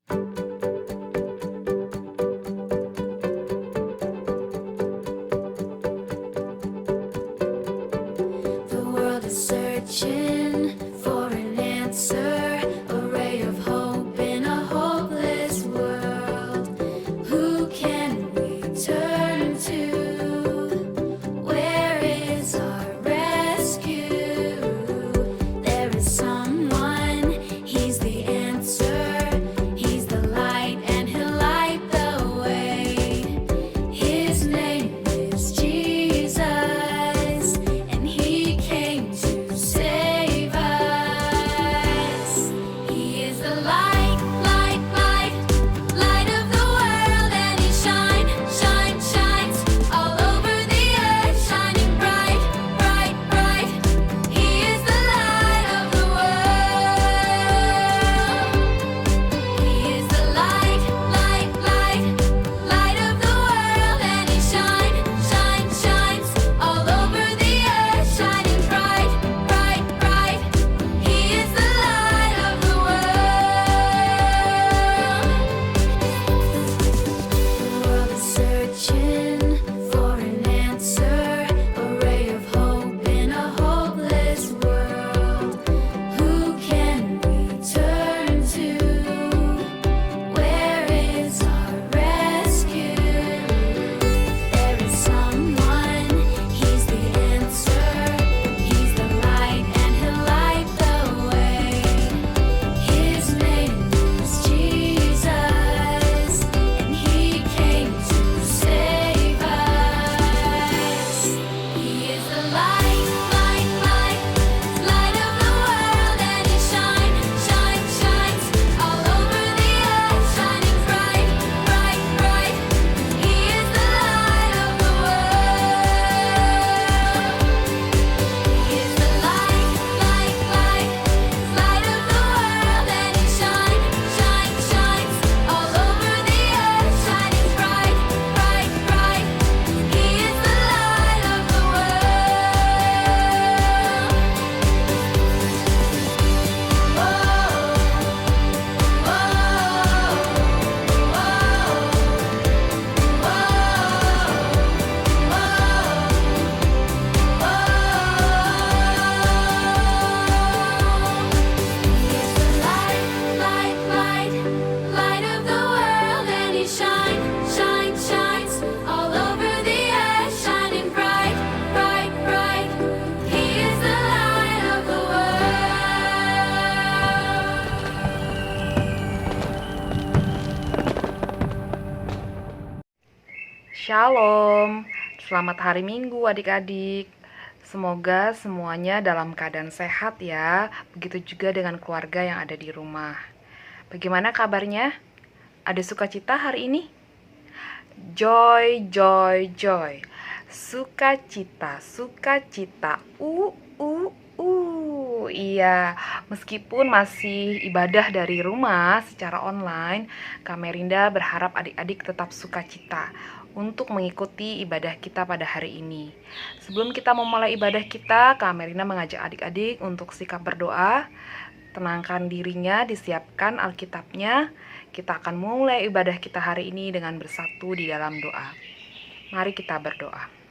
The world is searching for an answer, a ray of hope in a hopeless world. Who can we turn to? Where is our rescue? There is someone, he's the answer. He's the light and he'll light the way. His name is Jesus, and he came to save us. He is the light, light, light, light of the world, and he shines all over the earth, shining bright, bright, bright. He is the light of the world. He is the light, light, light, light of the world, and he shines all over the earth, shining bright, bright, bright. He is the light of the world. The world is searching for an answer, a ray of hope in a hopeless world. Who can we turn to? Where is our rescue? There is someone, he's the answer. He's the light and he'll light the way. His name is Jesus, and he came to save us. He is the light, light, light, light of the world, and he shines all over the earth, shining bright, bright, bright. He is the light of the world. He is the light, light, light, light of the world, and he shines all over the earth, shining bright, bright, bright. He is the light of the light of the world, and he shines all over the earth, shining bright, bright, bright. He is the light of the world. Shalom, selamat hari Minggu adik-adik. Semoga semuanya dalam keadaan sehat ya. Begitu juga dengan keluarga yang ada di rumah. Bagaimana kabarnya? Ada sukacita hari ini? Joy, joy, joy. Sukacita, sukacita. Iya, meskipun masih ibadah dari rumah secara online, Kak Merinda berharap adik-adik tetap sukacita untuk mengikuti ibadah kita pada hari ini. Sebelum kita memulai ibadah kita, Kak Merinda mengajak adik-adik untuk sikap berdoa. Tenangkan dirinya, disiapkan Alkitabnya. Kita akan mulai ibadah kita hari ini dengan bersatu di dalam doa. Mari kita berdoa.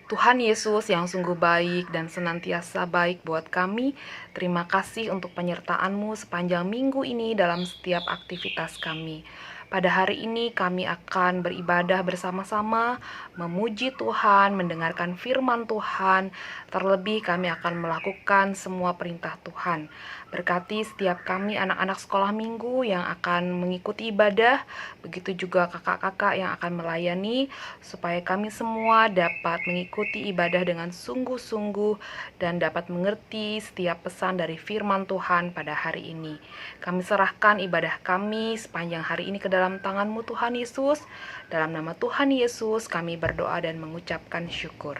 Tuhan Yesus yang sungguh baik dan senantiasa baik buat kami, terima kasih untuk penyertaan-Mu sepanjang minggu ini dalam setiap aktivitas kami. Pada hari ini kami akan beribadah bersama-sama, memuji Tuhan, mendengarkan firman Tuhan, terlebih kami akan melakukan semua perintah Tuhan. Berkati setiap kami anak-anak sekolah minggu yang akan mengikuti ibadah, begitu juga kakak-kakak yang akan melayani, supaya kami semua dapat mengikuti ibadah dengan sungguh-sungguh dan dapat mengerti setiap pesan dari firman Tuhan pada hari ini. Kami serahkan ibadah kami sepanjang hari ini ke dalam tangan-Mu Tuhan Yesus. Dalam nama Tuhan Yesus kami berdoa dan mengucapkan syukur.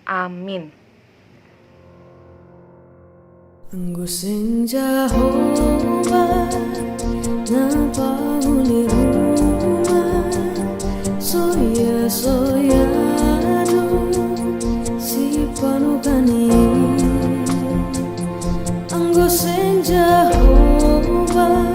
Amin. Engkau sing Jehovah nampakmu rumah soya si panukani. Engkau sing Jehovah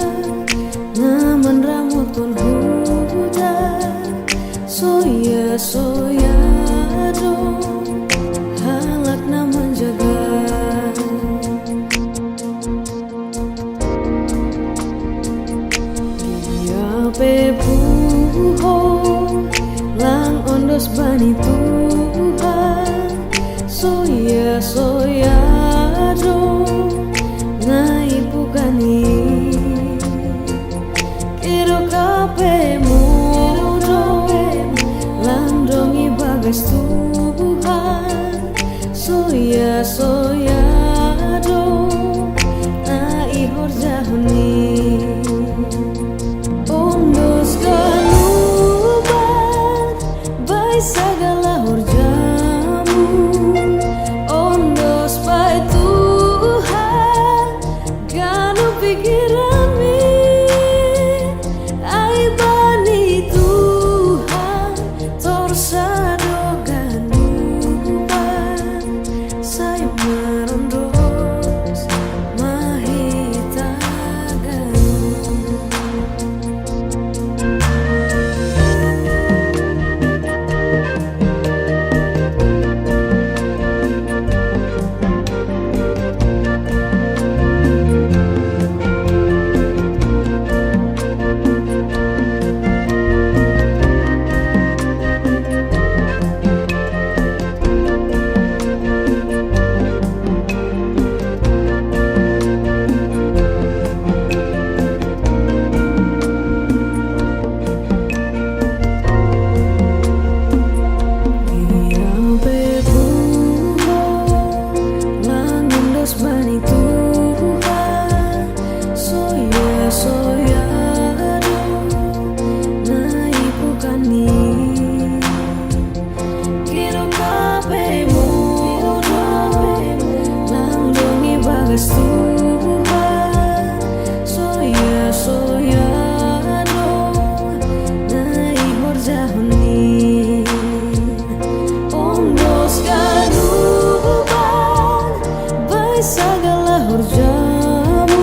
horjamu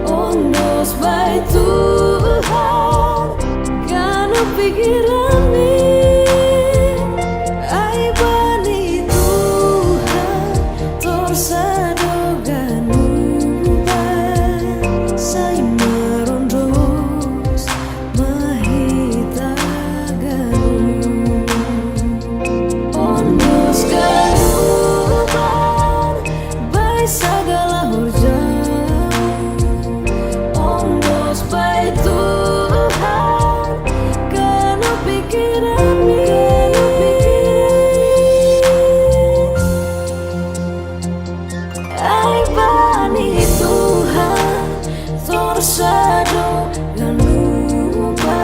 ondos bai Tuhan kanu pikirani ai bani Tuhan torsadoganu sai marondos mahitaganu ondos ganuban bai sagala horjamu ondos bai Tuhan kanu pikirani ai bani Tuhan torsado ganuba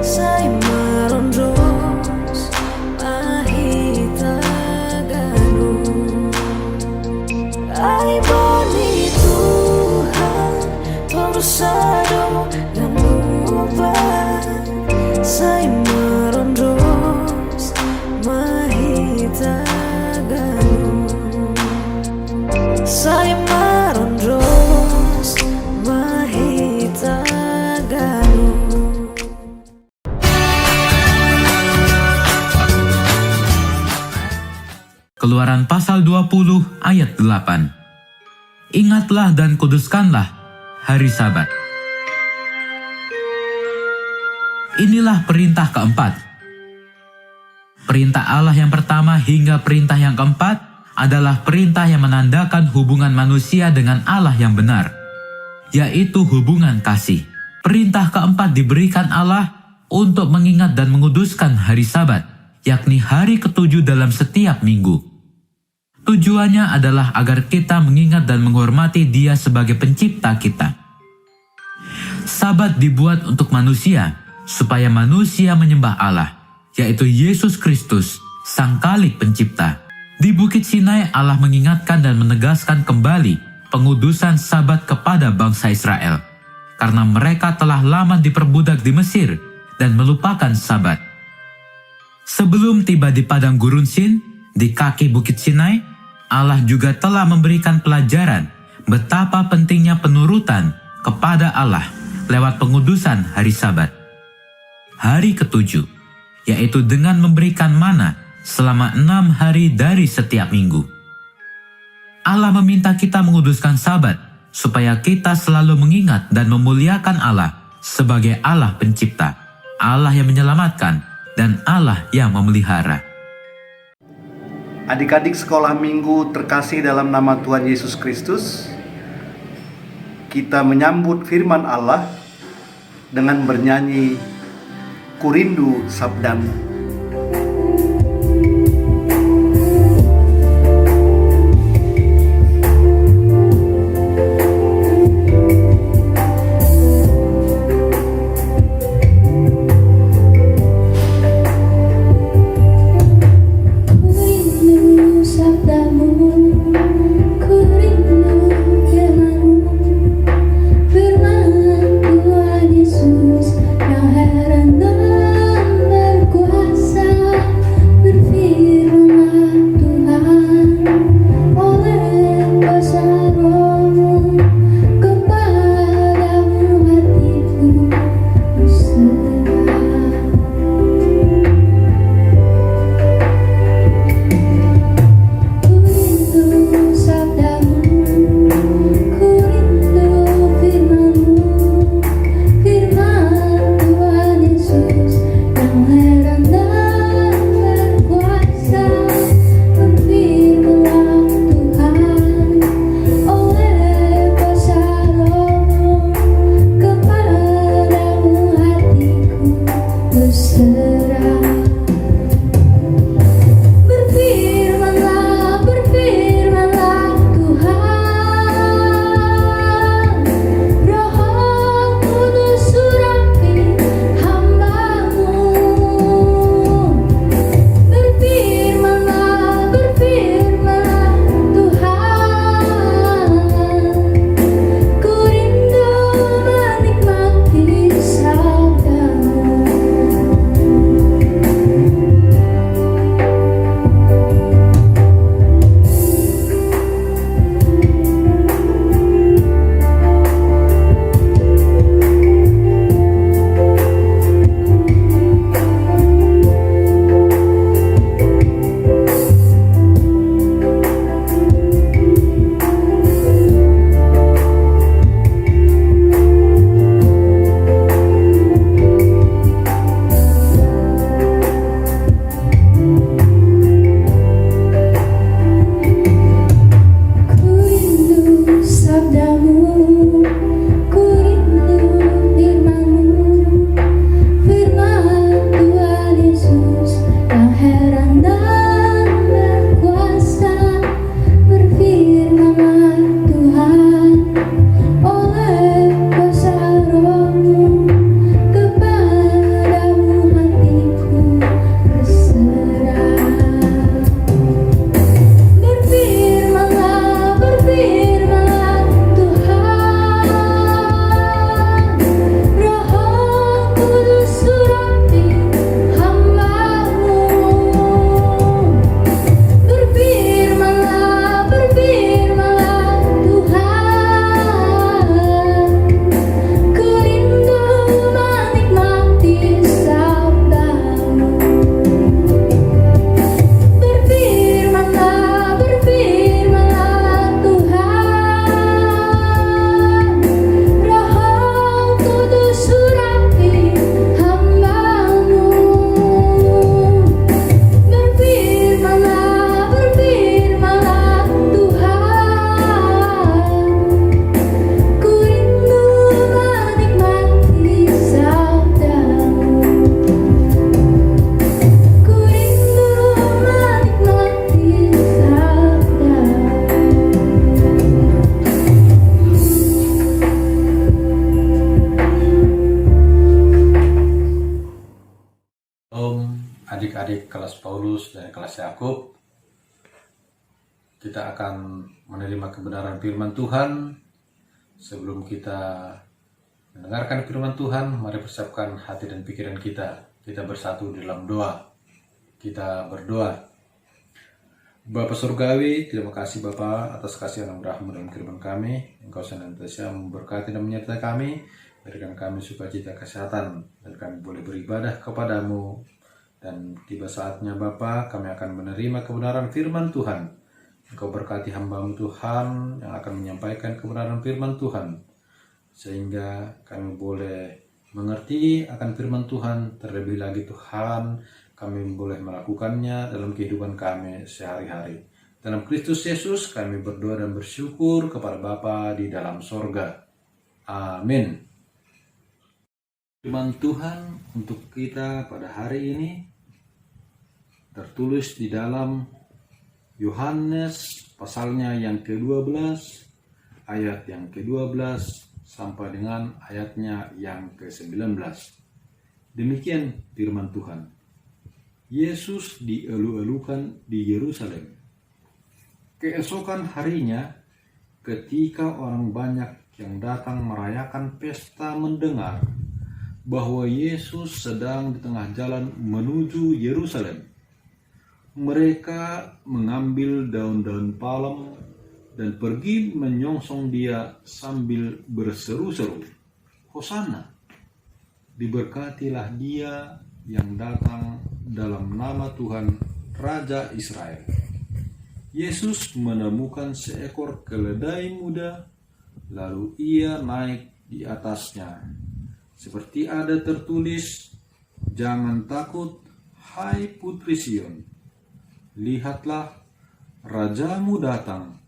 sai marondos mahita ganu ai bani Tuhan torsado ganuba sai marondos mahita ganu sai marondos mahita ganu. Keluaran pasal 20 ayat 8. Ingatlah dan kuduskanlah hari Sabat. Inilah perintah keempat. Perintah Allah yang pertama hingga perintah yang keempat adalah perintah yang menandakan hubungan manusia dengan Allah yang benar, yaitu hubungan kasih. Perintah keempat diberikan Allah untuk mengingat dan menguduskan hari Sabat, yakni hari ketujuh dalam setiap minggu. Tujuannya adalah agar kita mengingat dan menghormati Dia sebagai pencipta kita. Sabat dibuat untuk manusia, supaya manusia menyembah Allah, yaitu Yesus Kristus, Sang Khalik Pencipta. Di Bukit Sinai, Allah mengingatkan dan menegaskan kembali pengudusan Sabat kepada bangsa Israel, karena mereka telah lama diperbudak di Mesir dan melupakan Sabat. Sebelum tiba di padang gurun Sin, di kaki Bukit Sinai, Allah juga telah memberikan pelajaran betapa pentingnya penurutan kepada Allah lewat pengudusan hari Sabat. Hari ketujuh, yaitu dengan memberikan mana selama 6 hari dari setiap minggu. Allah meminta kita menguduskan Sabat supaya kita selalu mengingat dan memuliakan Allah sebagai Allah Pencipta, Allah yang menyelamatkan, dan Allah yang memelihara. Adik-adik sekolah minggu terkasih dalam nama Tuhan Yesus Kristus, kita menyambut firman Allah dengan bernyanyi Kurindu Sabdamu. Yesus yang heran dan berkuasa. kelas Yakub. Kita akan menerima kebenaran firman Tuhan. Sebelum kita mendengarkan firman Tuhan, mari persiapkan hati dan pikiran kita. Kita bersatu dalam doa. Kita berdoa. Bapa Surgawi, terima kasih Bapa atas kasih anugerah-Mu dalam kehidupan kami. Engkau senantiasa memberkati dan menyertai kami. Berikan kami sukacita kesehatan dan kami boleh beribadah kepadamu. Dan tiba saatnya Bapa, kami akan menerima kebenaran firman Tuhan. Engkau berkati hamba-Mu Tuhan yang akan menyampaikan kebenaran firman Tuhan, sehingga kami boleh mengerti akan firman Tuhan. Terlebih lagi Tuhan, kami boleh melakukannya dalam kehidupan kami sehari-hari. Dalam Kristus Yesus kami berdoa dan bersyukur kepada Bapa di dalam sorga. Amin. Firman Tuhan untuk kita pada hari ini tertulis di dalam Yohanes pasalnya yang ke-12, ayat yang ke-12 sampai dengan ayatnya yang ke-19. Demikian firman Tuhan. Yesus dielu-elukan di Yerusalem. Keesokan harinya, ketika orang banyak yang datang merayakan pesta mendengar bahwa Yesus sedang di tengah jalan menuju Yerusalem, mereka mengambil daun-daun palem dan pergi menyongsong dia sambil berseru-seru, Hosana, diberkatilah dia yang datang dalam nama Tuhan Raja Israel. Yesus menemukan seekor keledai muda, lalu ia naik di atasnya. Seperti ada tertulis, jangan takut, hai putri Sion. Lihatlah, rajamu datang,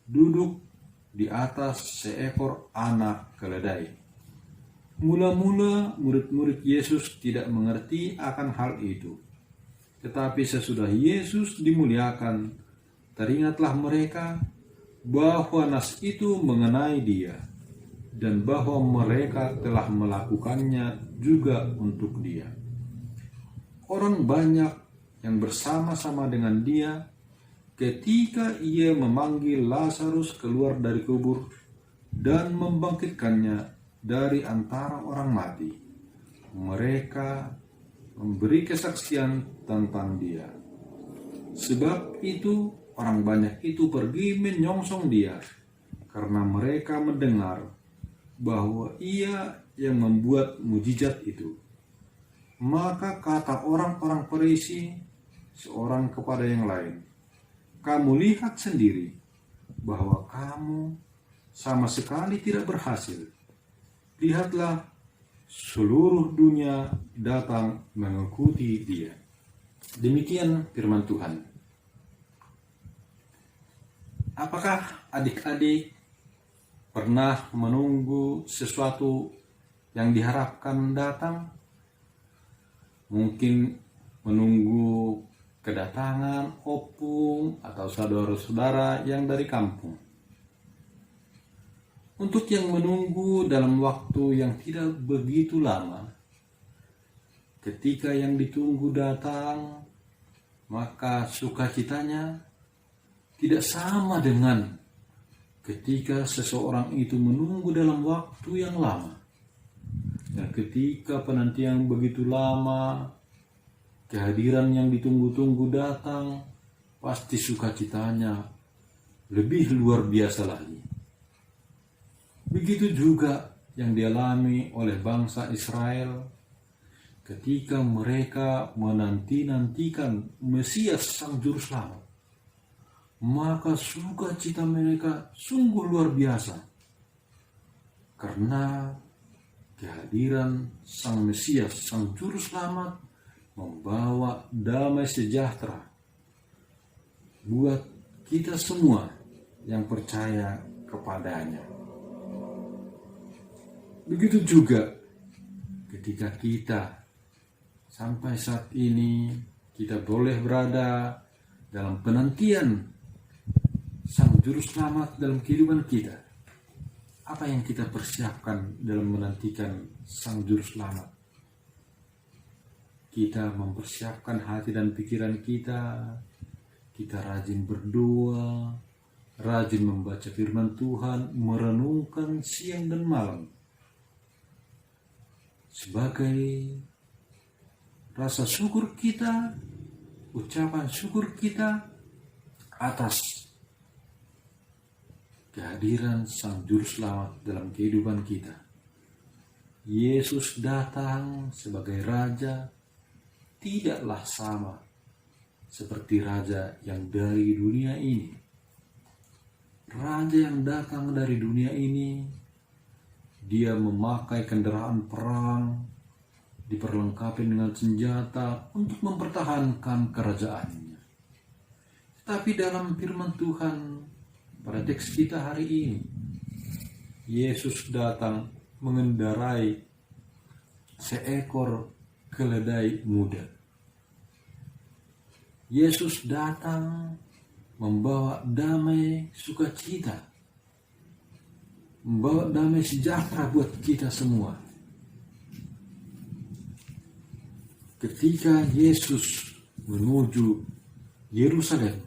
duduk di atas seekor anak keledai. Mula-mula murid-murid Yesus tidak mengerti akan hal itu. Tetapi sesudah Yesus dimuliakan, teringatlah mereka bahwa nas itu mengenai dia, dan bahwa mereka telah melakukannya juga untuk dia. Orang banyak yang bersama-sama dengan dia ketika ia memanggil Lazarus keluar dari kubur dan membangkitkannya dari antara orang mati. Mereka memberi kesaksian tentang dia. Sebab itu orang banyak itu pergi menyongsong dia, karena mereka mendengar bahwa ia yang membuat mujizat itu. Maka kata orang-orang Farisi seorang kepada yang lain, kamu lihat sendiri bahwa kamu sama sekali tidak berhasil. Lihatlah, seluruh dunia datang mengikuti dia. Demikian firman Tuhan. Apakah adik-adik pernah menunggu sesuatu yang diharapkan datang? Mungkin menunggu kedatangan opung atau saudara-saudara yang dari kampung. Untuk yang menunggu dalam waktu yang tidak begitu lama, ketika yang ditunggu datang, maka sukacitanya tidak sama dengan ketika seseorang itu menunggu dalam waktu yang lama. Dan ketika penantian begitu lama, kehadiran yang ditunggu-tunggu datang, pasti sukacitanya lebih luar biasa lagi. Begitu juga yang dialami oleh bangsa Israel ketika mereka menanti-nantikan Mesias Sang Juru Selamat. Maka sukacita mereka sungguh luar biasa, karena kehadiran Sang Mesias Sang Juru Selamat membawa damai sejahtera buat kita semua yang percaya kepadanya. Begitu juga ketika kita sampai saat ini kita boleh berada dalam penantian Sang Juru Selamat dalam kehidupan kita. Apa yang kita persiapkan dalam menantikan Sang Juru Selamat? kita mempersiapkan hati dan pikiran kita rajin berdoa, rajin membaca firman Tuhan, merenungkan siang dan malam. Sebagai rasa syukur kita, ucapan syukur kita atas kehadiran Sang Juru Selamat dalam kehidupan kita. Yesus datang sebagai Raja, tidaklah sama seperti Raja yang dari dunia ini. Raja yang datang dari dunia ini, dia memakai kendaraan perang, diperlengkapi dengan senjata untuk mempertahankan kerajaannya. Tapi dalam firman Tuhan pada teks kita hari ini, Yesus datang mengendarai seekor keledai muda. Yesus datang membawa damai sukacita, membawa damai sejahtera buat kita semua. Ketika Yesus menuju Yerusalem,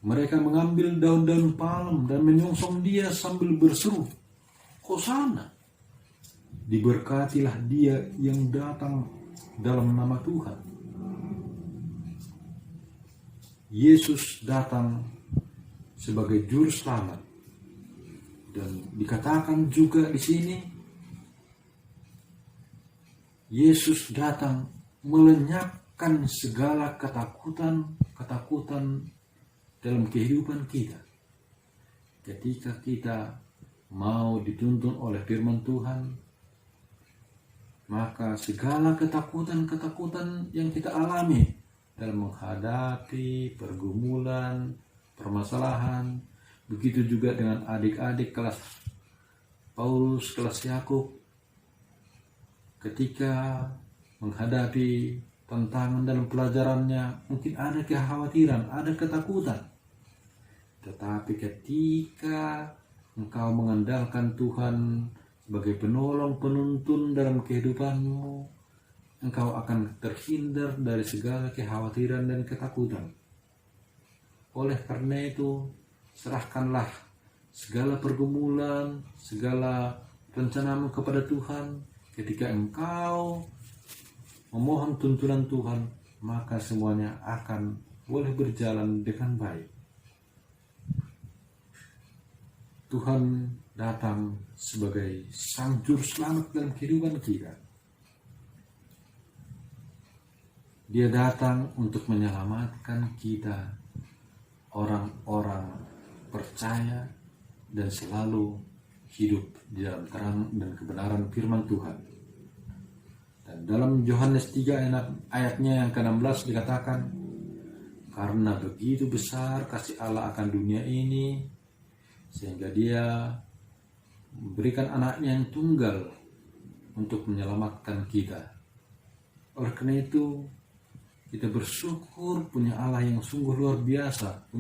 mereka mengambil daun-daun palem dan menyongsong dia sambil berseru, Hosana, diberkatilah dia yang datang dalam nama Tuhan. Yesus datang sebagai juru selamat, dan dikatakan juga di sini Yesus datang melenyapkan segala ketakutan dalam kehidupan kita. Ketika kita mau dituntun oleh firman Tuhan, maka segala ketakutan yang kita alami dalam menghadapi pergumulan, permasalahan, begitu juga dengan adik-adik kelas Paulus, kelas Yakub, ketika menghadapi tantangan dalam pelajarannya, mungkin ada kekhawatiran, ada ketakutan. Tetapi ketika engkau mengandalkan Tuhan sebagai penolong, penuntun dalam kehidupanmu, engkau akan terhindar dari segala kekhawatiran dan ketakutan. Oleh karena itu, serahkanlah segala pergumulan, segala rencanamu kepada Tuhan. Ketika engkau memohon tuntunan Tuhan, maka semuanya akan boleh berjalan dengan baik. Tuhan datang sebagai Sang Juru Selamat dalam kehidupan kita. Dia datang untuk menyelamatkan kita, orang-orang percaya dan selalu hidup di dalam terang dan kebenaran firman Tuhan. Dan dalam Yohanes 3 ayatnya yang ke-16 dikatakan, karena begitu besar kasih Allah akan dunia ini, sehingga dia memberikan anaknya yang tunggal untuk menyelamatkan kita. Oleh karena itu, kita bersyukur punya Allah yang sungguh luar biasa.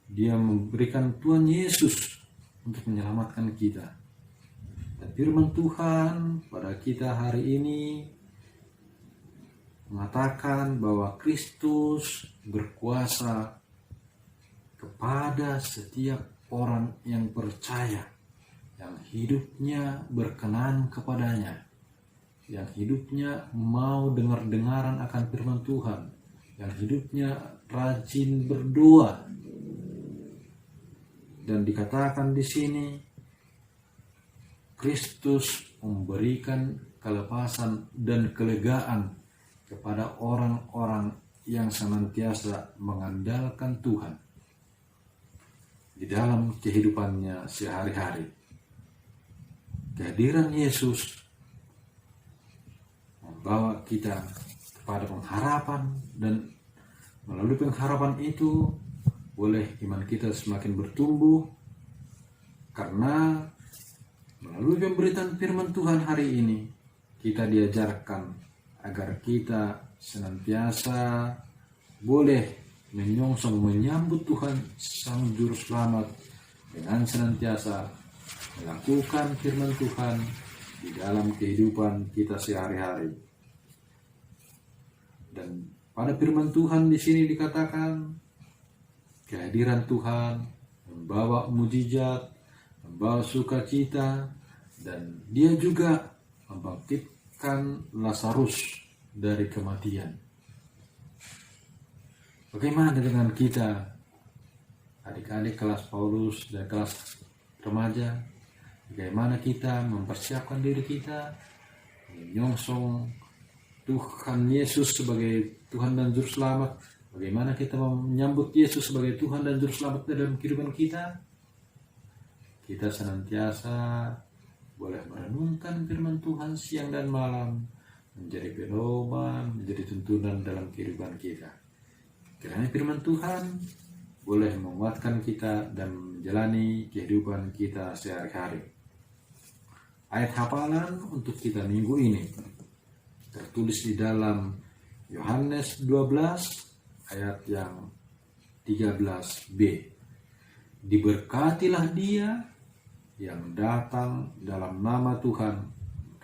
Dia memberikan Tuhan Yesus untuk menyelamatkan kita. Dan firman Tuhan pada kita hari ini mengatakan bahwa Kristus berkuasa kepada setiap orang yang percaya, yang hidupnya berkenan kepadanya, yang hidupnya mau dengar-dengaran akan firman Tuhan, yang hidupnya rajin berdoa. Dan dikatakan di sini, Kristus memberikan kelepasan dan kelegaan kepada orang-orang yang senantiasa mengandalkan Tuhan di dalam kehidupannya sehari-hari. Kehadiran Yesus membawa kita kepada pengharapan, dan melalui pengharapan itu boleh iman kita semakin bertumbuh, karena melalui pemberitaan firman Tuhan hari ini kita diajarkan agar kita senantiasa boleh menyongsong menyambut Tuhan Sang Juru Selamat dengan senantiasa melakukan firman Tuhan di dalam kehidupan kita sehari-hari. Dan pada firman Tuhan di sini dikatakan kehadiran Tuhan membawa mujizat, membawa sukacita, dan Dia juga membangkitkan Lazarus dari kematian. Bagaimana dengan kita, adik-adik kelas Paulus dan kelas remaja? Bagaimana kita mempersiapkan diri kita menyongsong Tuhan Yesus sebagai Tuhan dan Juru Selamat? Bagaimana kita menyambut Yesus sebagai Tuhan dan Juru Selamat dalam kehidupan kita? Kita senantiasa boleh merenungkan firman Tuhan siang dan malam, menjadi pedoman, menjadi tuntunan dalam kehidupan kita. Kiranya firman Tuhan boleh menguatkan kita dan menjalani kehidupan kita sehari-hari. Ayat hafalan untuk kita minggu ini tertulis di dalam Yohanes 12 ayat yang 13b. Diberkatilah dia yang datang dalam nama Tuhan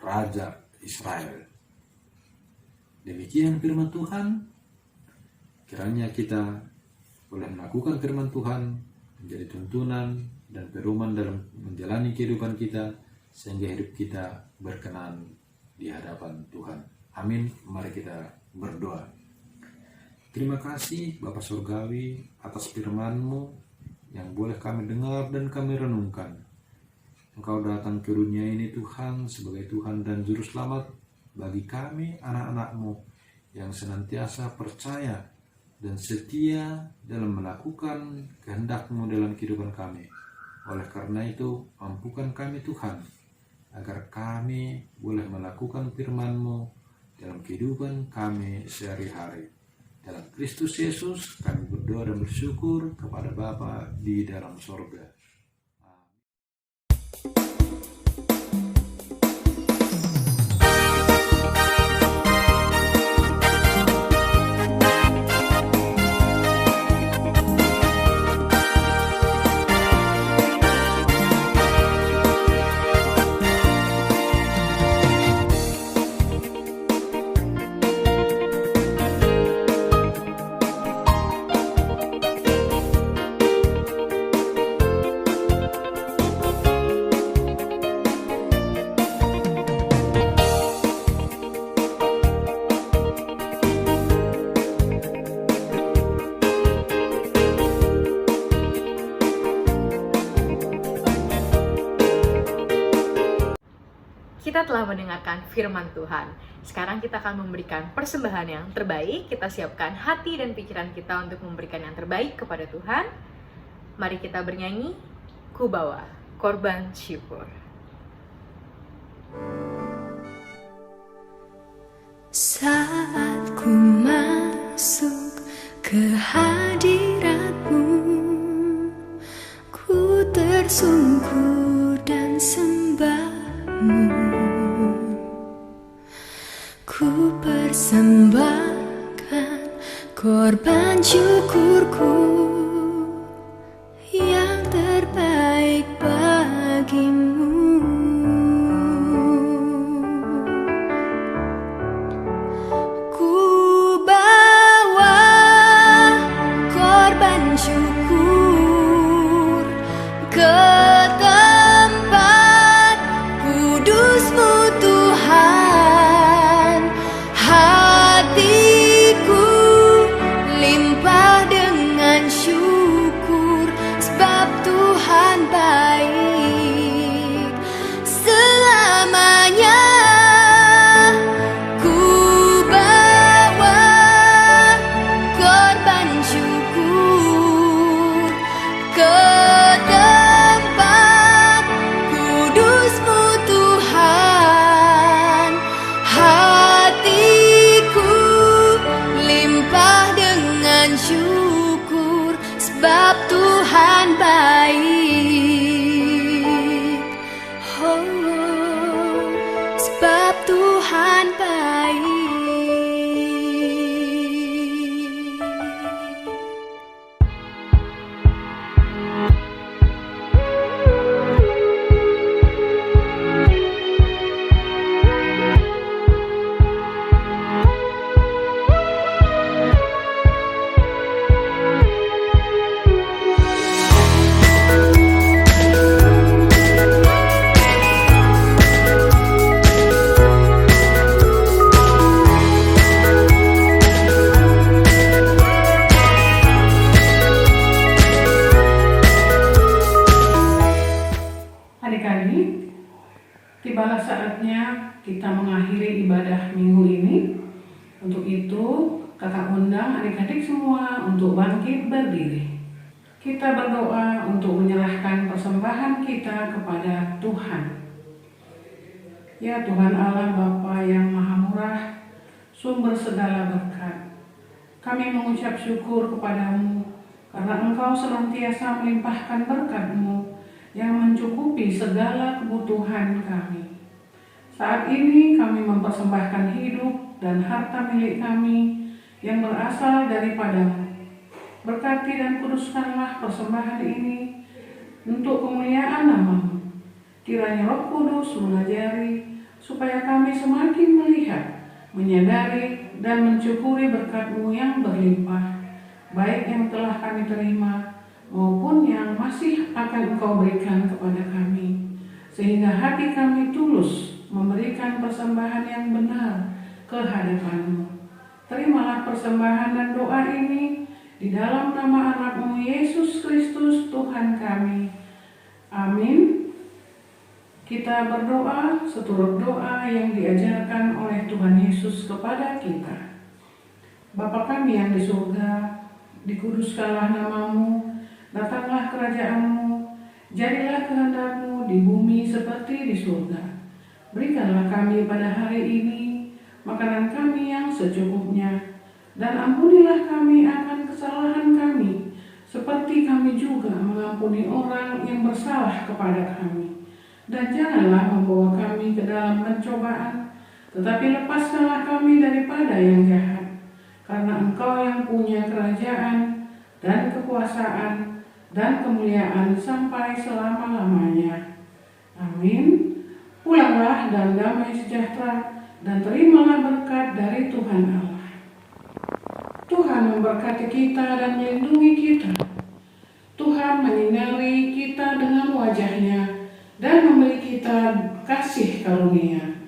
Raja Israel. Demikian firman Tuhan. Kiranya kita boleh melakukan firman Tuhan menjadi tuntunan dan pedoman dalam menjalani kehidupan kita, sehingga hidup kita berkenan di hadapan Tuhan. Amin. Mari kita berdoa. Terima kasih Bapa Surgawi atas firman-Mu yang boleh kami dengar dan kami renungkan. Engkau datang ke dunia ini Tuhan sebagai Tuhan dan Juru Selamat bagi kami anak-anak-Mu yang senantiasa percaya dan setia dalam melakukan kehendak-Mu dalam kehidupan kami. Oleh karena itu, mampukan kami Tuhan, agar kami boleh melakukan firman-Mu dalam kehidupan kami sehari-hari. Dalam Kristus Yesus, kami berdoa dan bersyukur kepada Bapa di dalam sorga. Kita telah mendengarkan firman Tuhan. Sekarang kita akan memberikan persembahan yang terbaik. Kita siapkan hati dan pikiran kita untuk memberikan yang terbaik kepada Tuhan. Mari kita bernyanyi, Ku bawa korban syukur. Saat ku masuk ke hadirat-Mu, ku tersungkur dan sembah-Mu. Ku persembahkan korban syukurku yang terbaik bagimu. Ku bawa korban syukur ke tempat kudus-Mu Tuhan. Hatiku limpah dengan syukur, sebab Tuhan baik selamanya. Ku bawa korban syukur ke tempat kudus-Mu Tuhan. Hatiku limpah dengan syukur, sebab Tuhan baik. adik-adik, tibalah saatnya kita mengakhiri ibadah minggu ini. Untuk itu, kakak undang adik-adik semua untuk bangkit berdiri. Kita berdoa untuk menyerahkan persembahan kita kepada Tuhan. Ya Tuhan Allah Bapa yang Maha Murah, sumber segala berkat, kami mengucap syukur kepadamu karena Engkau senantiasa melimpahkan berkat-Mu yang mencukupi segala kebutuhan kami. Saat ini kami mempersembahkan hidup dan harta milik kami yang berasal daripada-Mu. Berkati dan kuduskanlah persembahan ini untuk kemuliaan nama-Mu. Kiranya Roh Kudus mengajari supaya kami semakin melihat, menyadari, dan mensyukuri berkat-Mu yang berlimpah, baik yang telah kami terima maupun yang masih akan Engkau berikan kepada kami, sehingga hati kami tulus memberikan persembahan yang benar ke hadapan-Mu. Terimalah persembahan dan doa ini di dalam nama anak-Mu Yesus Kristus Tuhan kami. Amin. Kita berdoa seturut doa yang diajarkan oleh Tuhan Yesus kepada kita. Bapa kami yang di surga, dikuduskanlah nama-Mu, datanglah kerajaan-Mu, jadilah kehendak-Mu di bumi seperti di surga. Berikanlah kami pada hari ini makanan kami yang secukupnya, dan ampunilah kami akan kesalahan kami, seperti kami juga mengampuni orang yang bersalah kepada kami. Dan janganlah membawa kami ke dalam pencobaan, tetapi lepaskanlah kami daripada yang jahat. Karena Engkau yang punya kerajaan dan kekuasaan dan kemuliaan sampai selama-lamanya. Amin. Pulanglah dan damai sejahtera, dan terimalah berkat dari Tuhan Allah. Tuhan memberkati kita dan melindungi kita. Tuhan menyinari kita dengan wajah-Nya dan memberi kita kasih karunia.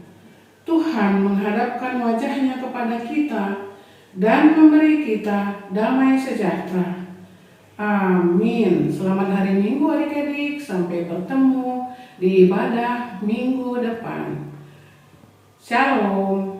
Tuhan menghadapkan wajah-Nya kepada kita dan memberi kita damai sejahtera. Amin. Selamat hari Minggu adik-adik. Sampai bertemu di ibadah minggu depan. Shalom.